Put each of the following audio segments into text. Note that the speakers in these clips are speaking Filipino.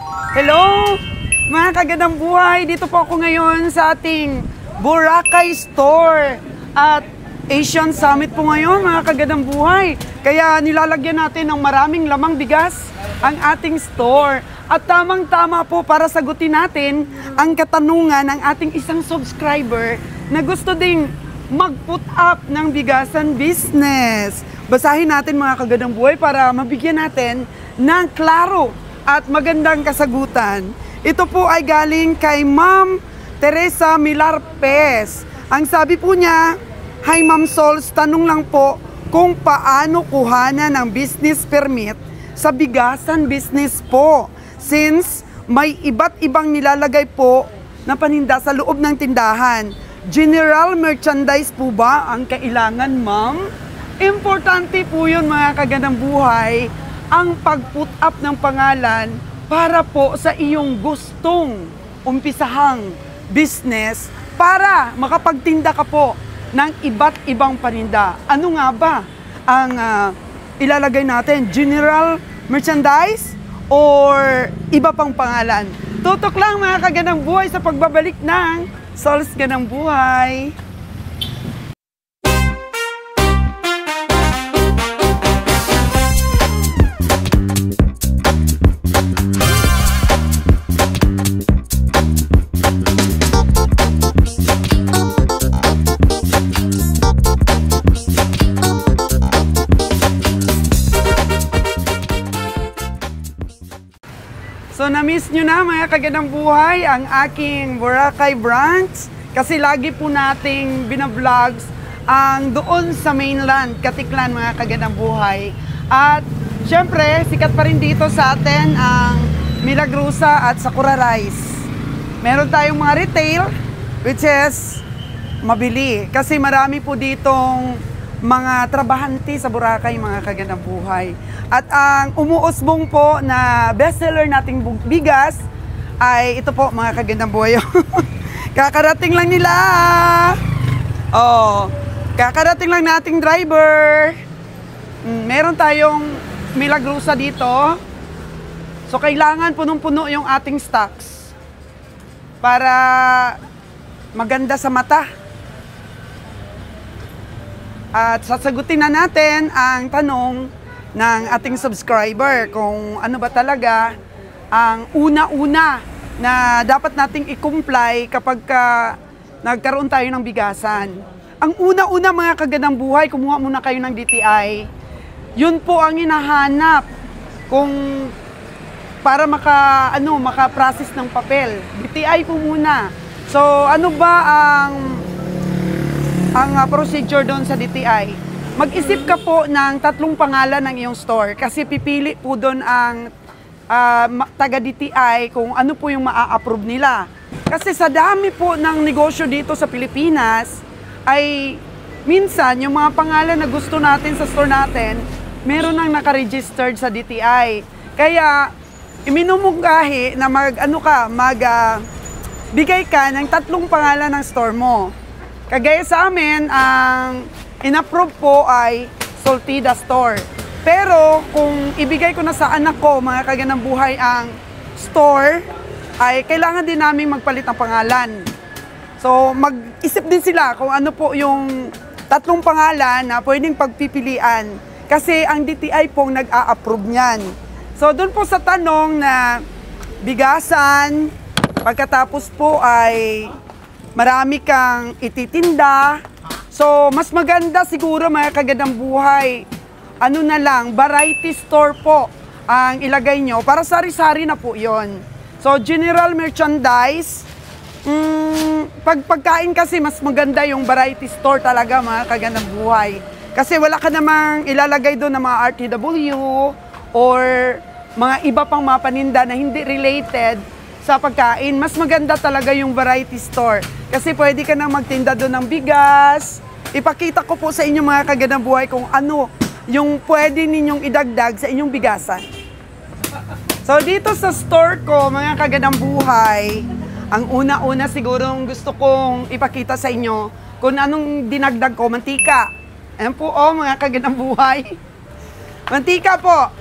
Hello, mga kagandang buhay. Dito po ako ngayon sa ating Boracay Store. At Asian Summit po ngayon, mga kagandang buhay. Kaya nilalagyan natin ng maraming lamang bigas ang ating store. At tamang-tama po para sagutin natin ang katanungan ng ating isang subscriber na gusto ding mag-put up ng bigasan business. Basahin natin mga kagandang buhay para mabigyan natin ng klaro at magandang kasagutan. Ito po ay galing kay Ma'am Teresa Milarpes. Ang sabi po niya, "Hi Ma'am Sols, tanong lang po kung paano kuhanan ng business permit sa bigasan business po. Since may iba't ibang nilalagay po na paninda sa loob ng tindahan. General merchandise po ba ang kailangan, ma'am?" Importante po yun mga kagandang buhay, ang pag-put up ng pangalan para po sa iyong gustong umpisahang business para makapagtinda ka po ng iba't ibang paninda. Ano nga ba ang ilalagay natin? General merchandise or iba pang pangalan? Tutok lang mga kagandang buhay sa pagbabalik ng Sols Ganang Buhay. So na-miss nyo na mga kagandang buhay ang aking Boracay branch kasi lagi po nating binavlogs ang doon sa mainland, Katiklan mga kagandang buhay. At syempre, sikat pa rin dito sa atin ang Milagrosa at Sakura Rice. Meron tayong mga retail which is mabili kasi marami po ditong mga trabahante sa Boracay mga kagandang buhay. At ang umuusbong po na bestseller nating bigas ay ito po mga kagandang buhay. Kakarating lang nila. Oh, kakarating lang nating driver. Meron tayong Milagrosa dito. So kailangan punong-puno yung ating stocks para maganda sa mata. At sasagutin na natin ang tanong ng ating subscriber kung ano ba talaga ang una-una na dapat nating i-comply kapag nagkaroon tayo ng bigasan. Ang una-una mga kagandang buhay, kumuha muna kayo ng DTI. Yun po ang hinahanap kung para maka-process ng papel. DTI po muna. So ano ba ang procedure doon sa DTI? Mag-isip ka po ng 3 pangalan ng iyong store kasi pipili po doon ang taga-DTI kung ano po yung maa-approve nila. Kasi sa dami po ng negosyo dito sa Pilipinas ay minsan yung mga pangalan na gusto natin sa store natin meron nang naka-registered sa DTI. Kaya iminumungkahi na bigay ka ng 3 pangalan ng store mo. Kagaya sa amin, ang in-approve po ay Soltida Store. Pero kung ibigay ko na sa anak ko, mga kagandang buhay, ang store, ay kailangan din namin magpalit ng pangalan. So mag-isip din sila kung ano po yung 3 pangalan na pwedeng pagpipilian. Kasi ang DTI pong nag-a-approve niyan. So doon po sa tanong na bigasan, pagkatapos po ay marami kang ititinda. So, mas maganda siguro mga kagandang buhay, ano na lang, variety store po ang ilagay nyo para sari-sari na po yon. So, general merchandise, pagkain kasi mas maganda yung variety store talaga mga kagandang buhay. Kasi wala ka namang ilalagay doon ng mga RTW or mga iba pang mga paninda na hindi related sa pagkain. Mas maganda talaga yung variety store. Kasi pwede ka nang magtinda doon ng bigas. Ipakita ko po sa inyo mga kagandang buhay kung ano yung pwede ninyong idagdag sa inyong bigasan. So dito sa store ko mga kagandang buhay, ang una-una sigurong gusto kong ipakita sa inyo kung anong dinagdag ko, mantika. Ayan po mga kagandang buhay. Mantika po.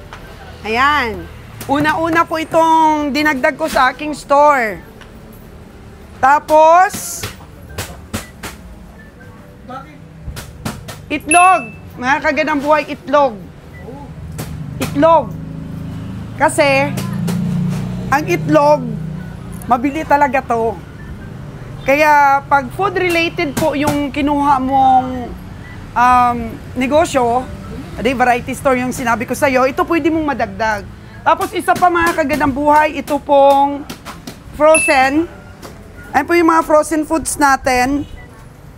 Ayan. Una-una po itong dinagdag ko sa aking store. Tapos, itlog. Mga kagandang buhay, itlog. Itlog. Kasi, ang itlog, mabili talaga to. Kaya, pag food-related po yung kinuha mong negosyo, variety store yung sinabi ko sa'yo, ito pwede mong madagdag. Tapos isa pa mga kagandang buhay, ito pong frozen. Ayan po yung mga frozen foods natin.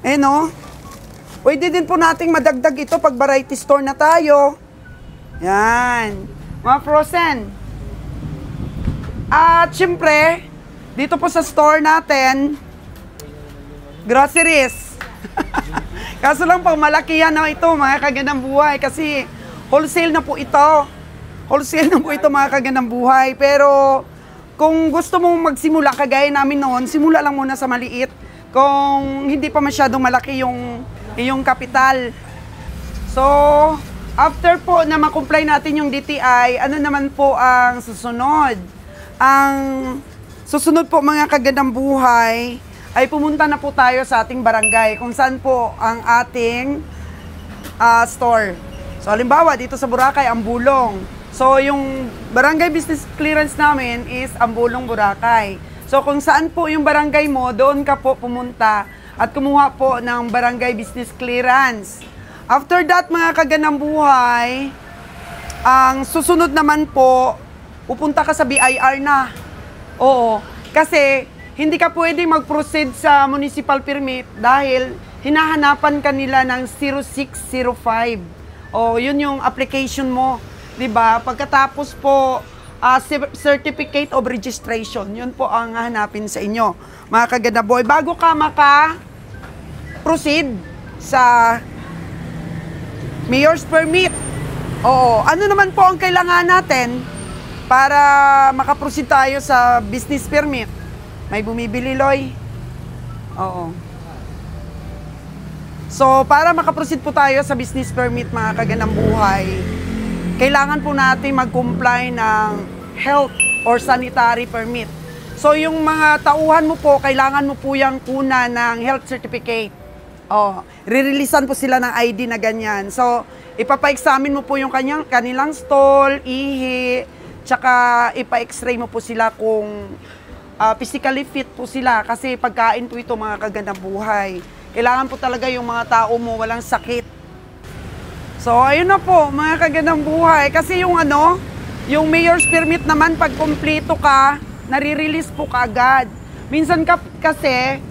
Ayan o. Pwede din po nating madagdag ito pag variety store na tayo. Yan. Mga frozen. At syempre, dito po sa store natin, groceries. Kaso lang pang malaki yan ito mga kagandang buhay kasi wholesale na po ito. Wholesale na po ito mga kagandang buhay. Pero kung gusto mong magsimula kagaya namin noon, simula lang muna sa maliit. Kung hindi pa masyadong malaki yung kapital. So, after po na makomply natin yung DTI, ano naman po ang susunod? Ang susunod po mga kagandang buhay ay pumunta na po tayo sa ating barangay kung saan po ang ating store. So, halimbawa, dito sa Boracay, Ambulong. So, yung barangay business clearance namin is Ambulong, Boracay. So, kung saan po yung barangay mo, doon ka po pumunta at kumuha po ng barangay business clearance. After that, mga kagandang buhay, ang susunod naman po, pupunta ka sa BIR na. Oo. Kasi, hindi ka pwede mag-proceed sa municipal permit dahil hinahanapan ka nila ng 0605. O, yun yung application mo. Diba? Pagkatapos po, certificate of registration, yun po ang hanapin sa inyo, mga kaganda boy. Bago ka maka-proceed sa mayor's permit. Oo. Ano naman po ang kailangan natin para maka-proceed tayo sa business permit? May bumibili, Loy? Oo. So, para maka-proceed po tayo sa business permit, mga kagandang buhay, kailangan po natin mag-comply ng health or sanitary permit. So, yung mga tauhan mo po, kailangan mo po yung kuna ng health certificate. Oh, rireleasan po sila ng ID na ganyan. So, ipapa-examine mo po yung kanilang stall, ihi, tsaka ipa-x-ray mo po sila kung physically fit po sila. Kasi pagkain po ito mga kagandang buhay. Kailangan po talaga yung mga tao mo walang sakit. So, ayun na po, mga kagandang buhay. Kasi yung yung mayor's permit naman, pag kumpleto ka, nare-release po kaagad. Minsan kasi,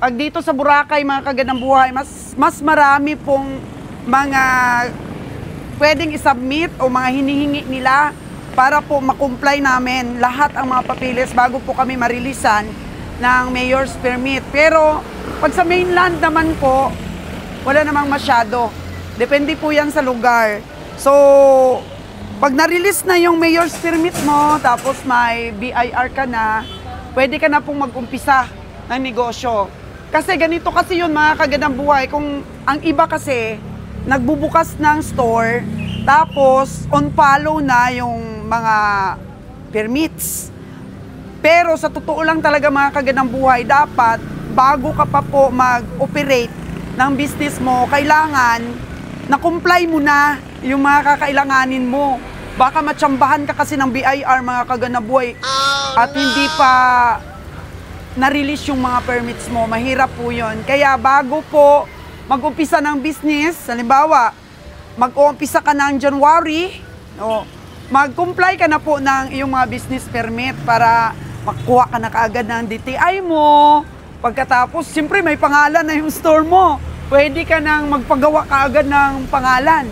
pag dito sa Boracay, mga kagandang buhay, mas marami pong mga pwedeng isubmit o mga hinihingi nila para po makomply namin lahat ang mga papilis bago po kami marilisan ng mayor's permit. Pero, pag sa mainland naman po, wala namang masyado. Depende po yan sa lugar. So, pag na-release na yung mayor's permit mo, tapos may BIR ka na, pwede ka na pong mag-umpisa ng negosyo. Kasi ganito kasi yun mga kagandang buhay. Kung ang iba kasi, nagbubukas ng store, tapos on follow na yung mga permits. Pero sa totoo lang talaga mga kagandang buhay, dapat bago ka pa po mag-operate ng business mo, kailangan na-comply mo na yung mga kakailanganin mo. Baka matsambahan ka kasi ng BIR, mga kagandang buhay, at hindi pa na-release yung mga permits mo. Mahirap po yun. Kaya bago po mag-umpisa ng business, halimbawa, mag-umpisa ka ng January, mag-comply ka na po ng iyong mga business permit para makuha ka na kaagad ng DTI mo. Pagkatapos, siyempre may pangalan na yung store mo. Pwede ka nang magpagawa kaagad ng pangalan.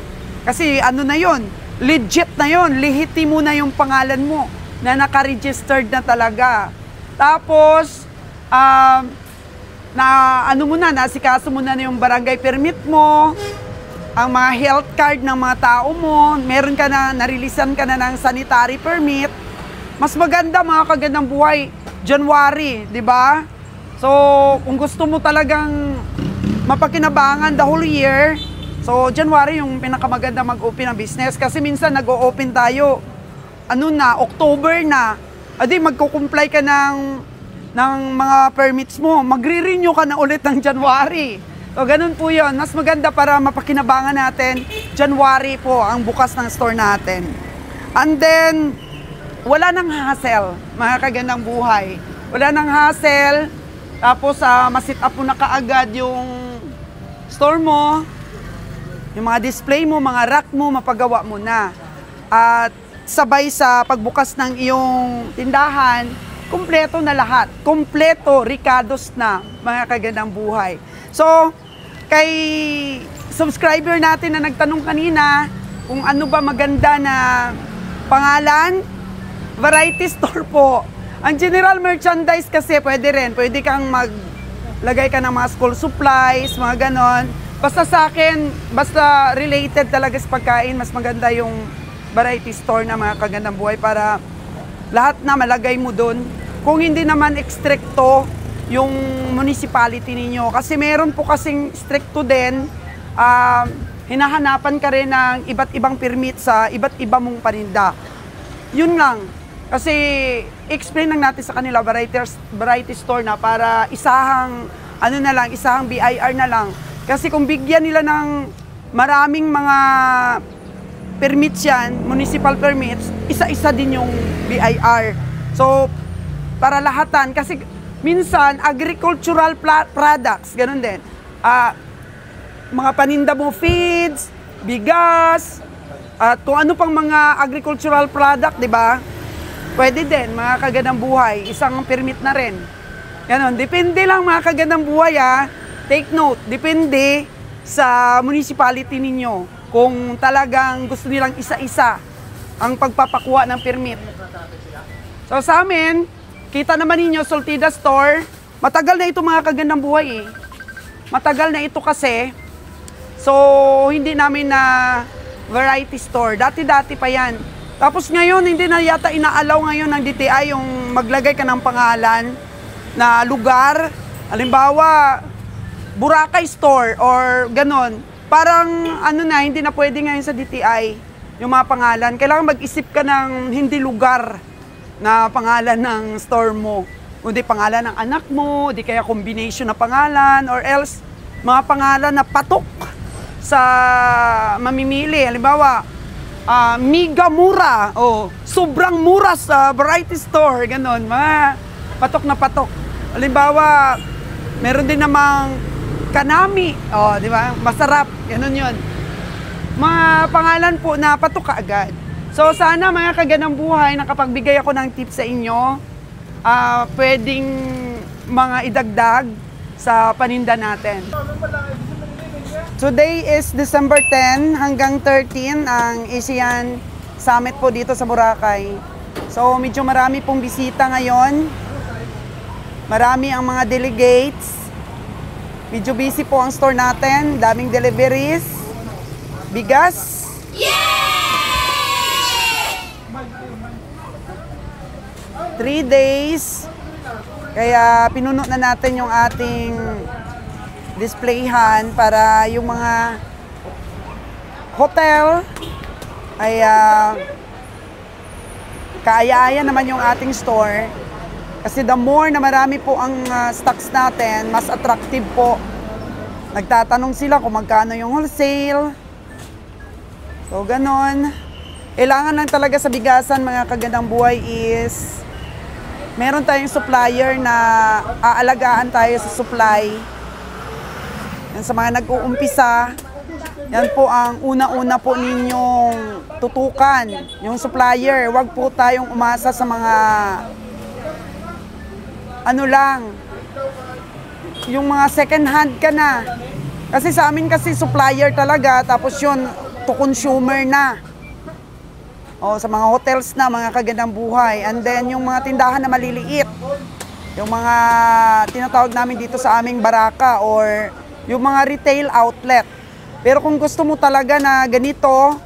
Kasi ano na yon, legit na yon, lehitimo na yung pangalan mo na naka-registered na talaga. Tapos, nasikaso mo na yung barangay permit mo, ang mga health card ng mga tao mo, meron ka na, narilisan ka na ng sanitary permit. Mas maganda mga kagandang buhay, January, di ba? So, kung gusto mo talagang mapakinabangan the whole year, so January yung pinakamaganda mag-open ng business. Kasi minsan nag-o-open tayo October na, adi magko-comply ka ng mga permits mo, magre-renew ka na ulit ng January. So, ganun po yun. Mas maganda para mapakinabangan natin, January po ang bukas ng store natin. And then, wala nang hassle, mga kagandang buhay. Wala nang hassle, tapos masit up mo na kaagad yung store mo, yung mga display mo, mga rack mo, mapagawa mo na. At sabay sa pagbukas ng iyong tindahan, kumpleto na lahat. Kumpleto, ricados na, mga kagandang buhay. So, kay subscriber natin na nagtanong kanina kung ano ba maganda na pangalan, variety store po. Ang general merchandise kasi pwede rin. Pwede kang maglagay ka ng mga school supplies, mga ganon. Basta sa akin, basta related talaga sa pagkain, mas maganda yung variety store na mga kagandang buhay para lahat na malagay mo dun. Kung hindi naman stricto yung municipality ninyo. Kasi meron po kasing stricto din, hinahanapan ka rin ng iba't ibang permit sa iba't ibang mong paninda. Yun lang. Kasi explain lang natin sa kanila variety store na para isahang isahang BIR na lang. Kasi kung bigyan nila ng maraming mga permits yan, municipal permits, isa-isa din yung BIR. So, para lahatan kasi minsan agricultural products, ganun din. Mga paninda mo feeds, bigas, at kung ano pang mga agricultural product, 'di ba? Pwede din, mga kagandang buhay, isang permit na rin. Ganon, depende lang mga kagandang buhay Take note, depende sa municipality ninyo kung talagang gusto nilang isa-isa ang pagpapakuha ng permit. So sa amin, kita naman ninyo, Soltida Store, matagal na ito mga kagandang buhay Matagal na ito kasi, so hindi namin na variety store. Dati-dati pa yan. Tapos ngayon, hindi na yata inaalaw ngayon ng DTI yung maglagay ka ng pangalan na lugar. Halimbawa, Boracay Store or ganon. Parang hindi na pwede ngayon sa DTI yung mga pangalan. Kailangan mag-isip ka ng hindi lugar na pangalan ng store mo. Kundi pangalan ng anak mo, di kaya combination na pangalan, or else mga pangalan na patok sa mamimili. Halimbawa, mega mura o sobrang mura sa variety store, ganon, patok na patok. Halimbawa, meron din namang kanami, di ba? Masarap, ganon yun. Mga pangalan po na patok kaagad. So sana mga kagandang buhay, nakapagbigay ako ng tips sa inyo, pwedeng mga idagdag sa paninda natin. Today is December 10 hanggang 13 ang ASEAN Summit po dito sa Boracay. So medyo marami pong bisita ngayon. Marami ang mga delegates. Medyo busy po ang store natin. Daming deliveries. Bigas. Yay! 3 days. Kaya pinuno na natin yung ating displayhan para yung mga hotel ay kaaya-aya naman yung ating store. Kasi the more na marami po ang stocks natin, mas attractive po. Nagtatanong sila kung magkano yung wholesale. So, ganon. Kailangan lang talaga sa bigasan, mga kagandang buhay, is meron tayong supplier na aalagaan tayo sa supply. Yan sa mga nag-uumpisa, yan po ang una-una po ninyong tutukan, yung supplier. Huwag po tayong umasa sa mga yung mga second hand ka na. Kasi sa amin kasi supplier talaga, tapos yun to consumer na. O sa mga hotels na, mga kagandang buhay. And then yung mga tindahan na maliliit, yung mga tinatawag namin dito sa aming baraka or yung mga retail outlet. Pero kung gusto mo talaga na ganito,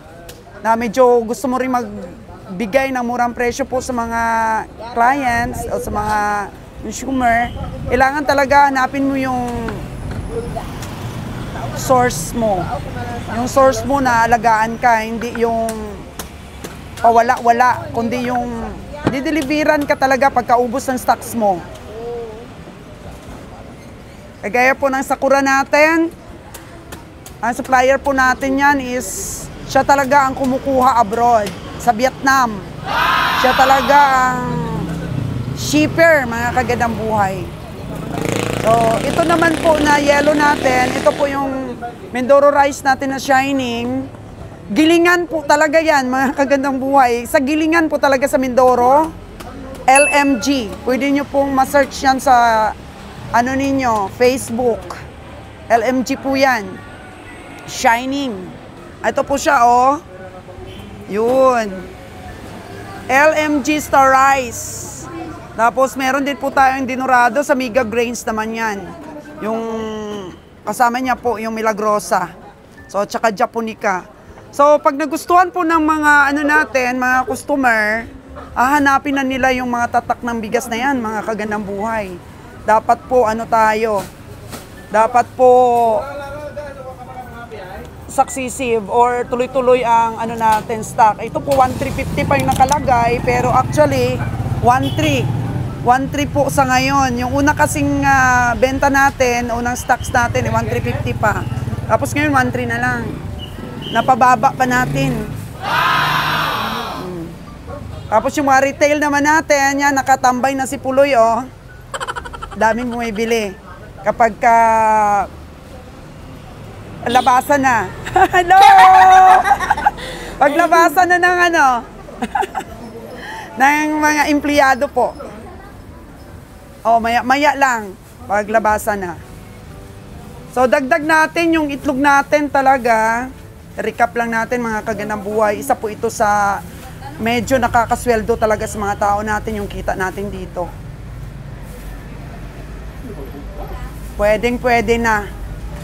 na medyo gusto mo rin magbigay ng murang presyo po sa mga clients o sa mga consumer, kailangan talaga hanapin mo yung source mo. Yung source mo na alagaan ka, hindi yung pawala-wala, kundi yung dideliveran ka talaga pagkaubos ng stocks mo. Kagaya po ng Sakura natin, ang supplier po natin yan is, siya talaga ang kumukuha abroad, sa Vietnam. Siya talaga ang shipper, mga kagandang buhay. So, ito naman po na yellow natin, ito po yung Mindoro rice natin na shining. Gilingan po talaga yan, mga kagandang buhay. Sa gilingan po talaga sa Mindoro, LMG. Pwede nyo pong ma-search yan sa, ano ninyo, Facebook. LMG po yan. Shining. Ito po siya, oh. Yun. LMG Star Rice. Tapos meron din po tayong dinurado sa Mega Grains naman yan. Yung kasama niya po yung Milagrosa. So, tsaka Japonica. So, pag nagustuhan po ng mga ano natin, mga customer, hahanapin na nila yung mga tatak ng bigas na yan, mga kagandang buhay. Dapat po ano tayo? Dapat po successive or tuloy-tuloy ang ano natin stock. Ito po 1350 pa yung nakalagay, pero actually 13 po sa ngayon. Yung una kasing benta natin, unang stocks natin, 1350 pa. Tapos ngayon 13 na lang. Napababa pa natin. Tapos yung mga retail naman natin, yan, nakatambay na si Puloy, oh. Daming bumibili. Kapag labasan na. Hello! Paglabasan na ng ano, ng mga empleyado po. Oh, maya lang, paglabasan na. So, dagdag natin yung itlog natin talaga. Recap lang natin, mga kagandang buhay. Isa po ito sa medyo nakakasweldo talaga sa mga tao natin, yung kita natin dito. Pwedeng-pwede na.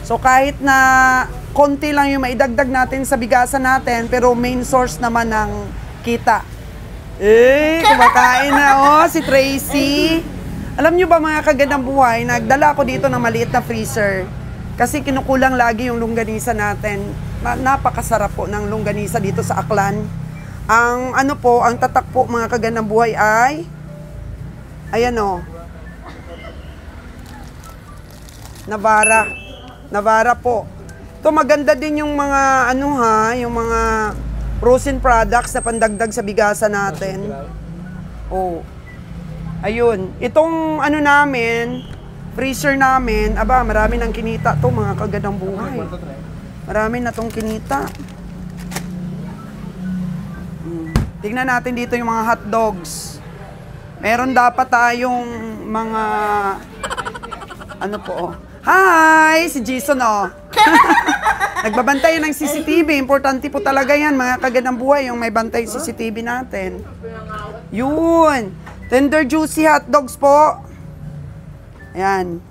So, kahit na konti lang yung maidagdag natin sa bigasan natin, pero main source naman ng kita. Kumakain na, oh, si Tracy. Alam nyo ba, mga kagandang buhay, nagdala ako dito ng maliit na freezer. Kasi kinukulang lagi yung longganisa natin. Napakasarap po ng longganisa dito sa Aklan. Ang ano po, ang tatak po, mga kagandang buhay ay, ayan o, Navara po. Ito maganda din yung mga ano ha, yung mga frozen products na pandagdag sa bigasan natin. Oh. Ayun, itong ano namin, freezer namin, aba, marami nang kinita to, mga kagandang buhay. Marami na tong kinita. Tingnan natin dito yung mga hot dogs. Meron dapat tayong mga ano po, oh. Hi! Si Jason, oh. Nagbabantay ng CCTV. Importante po talaga yan, mga kagandang buhay, yung may bantay CCTV natin. Yun. Tender juicy hot dogs po. Ayan.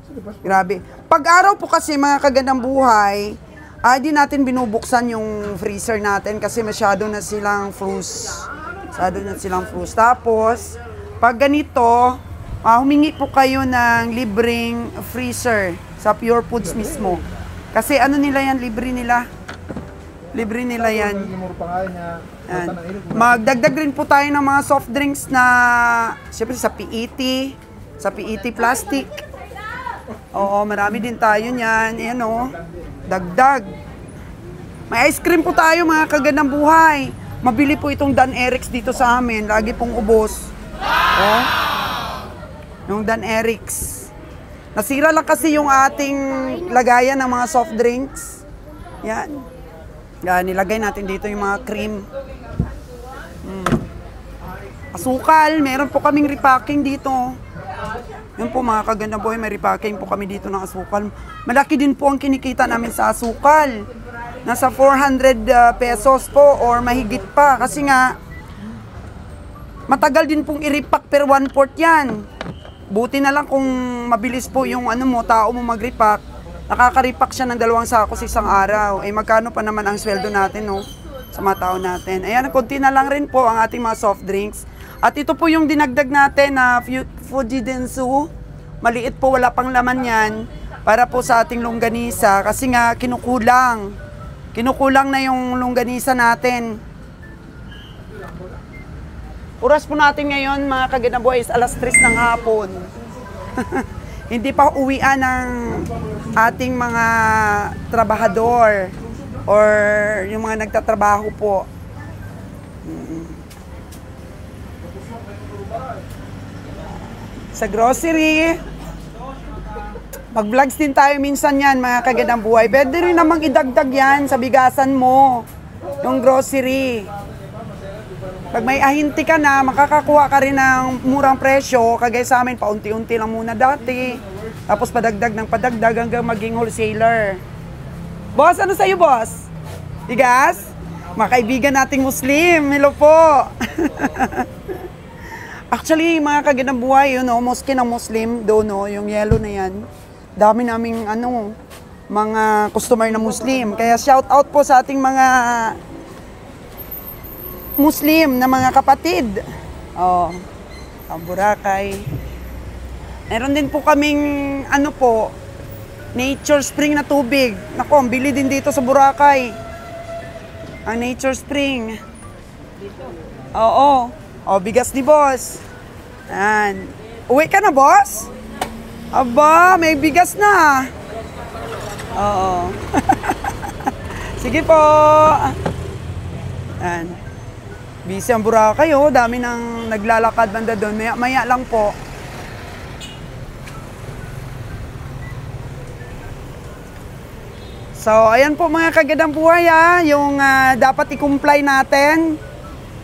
Grabe. Pag-araw po kasi, mga kagandang buhay, di natin binubuksan yung freezer natin kasi masyado na silang froze. Tapos, pag ganito, humingi po kayo ng libreng freezer sa Pure Foods mismo. Kasi ano nila yan, libre nila yan. Magdagdag rin po tayo ng mga soft drinks na, siyempre sa PET plastic. Oo, marami din tayo niyan. Ayan o, dagdag. May ice cream po tayo, mga kagandang buhay. Mabili po itong Dan Eric's dito sa amin. Lagi pong ubos. Oh. Yung Dan Eric's. Nasira lang kasi yung ating lagayan ng mga soft drinks. Yan. Yan, nilagay natin dito yung mga cream. Asukal, meron po kaming repacking dito. Yun po, mga kagandang buhay, may repacking po kami dito ng asukal. Malaki din po ang kinikita namin sa asukal. Nasa 400 pesos po or mahigit pa. Kasi nga, matagal din pong i-repack per 1/4 yan. Buti na lang kung mabilis po yung ano mo, tao mo mag-repack. Nakaka-repack siya ng 2 sako sa isang araw. Magkano pa naman ang sweldo natin, no? Sa mga tao natin. Ayan, konti na lang rin po ang ating mga soft drinks. At ito po yung dinagdag natin na Fuji Densu. Maliit po, wala pang laman yan. Para po sa ating longganisa. Kasi nga, kinukulang. Kinukulang na yung longganisa natin. Oras po natin ngayon, mga kagandang buhay, is alas 3 ng hapon. Hindi pa uwian ng ating mga trabahador or yung mga nagtatrabaho po. Sa grocery, mag-vlogs din tayo minsan yan, mga kagandang buhay. Pwede rin namang idagdag yan sa bigasan mo, yung grocery. Pag may ahinti ka na, makakakuha ka rin ng murang presyo. Kagaya sa amin, paunti-unti lang muna dati. Tapos padagdag ng padagdag hanggang maging wholesaler. Boss, ano sa'yo, boss? Bigas? Mga kaibigan nating Muslim, hello po. Actually, mga kagandang buhay, yun, mosque ng Muslim, doon, yung yellow na yan. Dami naming, mga customer na Muslim. Kaya shout out po sa ating mga Muslim na mga kapatid. Ang Boracay. Meron din po kaming, Nature Spring na tubig. Naku, bili din dito sa Boracay. Ang Nature Spring. Oo. Bigas ni boss. Yan. Uwi ka na, boss? Aba, may bigas na. Oo. Sige po. Yan. Busy ang Boracay, dami nang naglalakad banda doon. Maya lang po. So, ayan po mga kagandang buhay, yung dapat i-comply natin.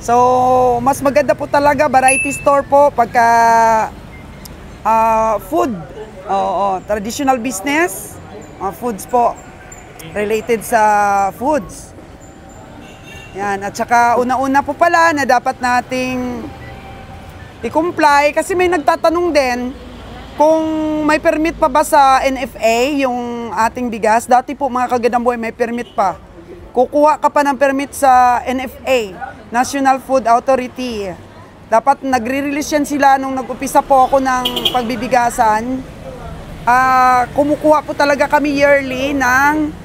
So, mas maganda po talaga, variety store po, pagka food. Traditional business, foods po, related sa foods. Yan, at saka una-una po pala na dapat nating i-comply kasi may nagtatanong din kung may permit pa ba sa NFA yung ating bigas. Dati po mga kagandang buhay, may permit pa. Kukuha ka pa ng permit sa NFA, National Food Authority. Dapat nagre-release yan sila nung nag-upisa po ako ng pagbibigasan. Kumukuha po talaga kami yearly ng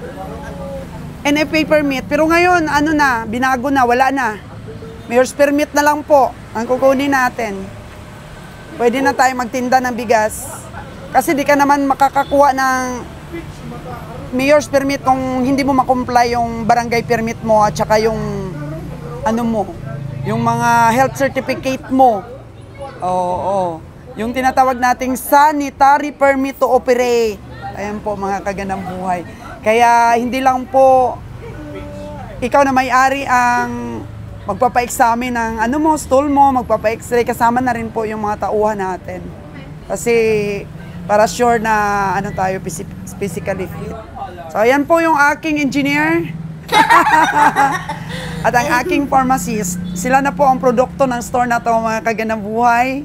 NFA permit. Pero ngayon, binago na, wala na. Mayor's permit na lang po ang kukunin natin. Pwede na tayo magtinda ng bigas. Kasi di ka naman makakakuha ng mayor's permit kung hindi mo makomply yung barangay permit mo at saka yung yung mga health certificate mo. Yung tinatawag nating sanitary permit to operate. Ayan po mga kagandang buhay. Kaya hindi lang po ikaw na may-ari ang magpapa-examine ng stool mo, magpapa-x-ray, kasama na rin po yung mga tauhan natin. Kasi para sure na tayo physically fit. So ayan po yung aking engineer at ang aking pharmacist. Sila na po ang produkto ng store na to, mga kagandang buhay.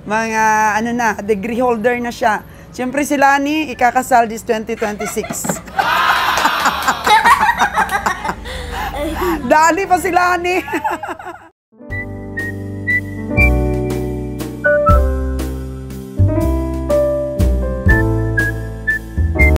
Mga degree holder na siya. Siyempre si Lani, ikakasal this 2026. Dali pa si Lani.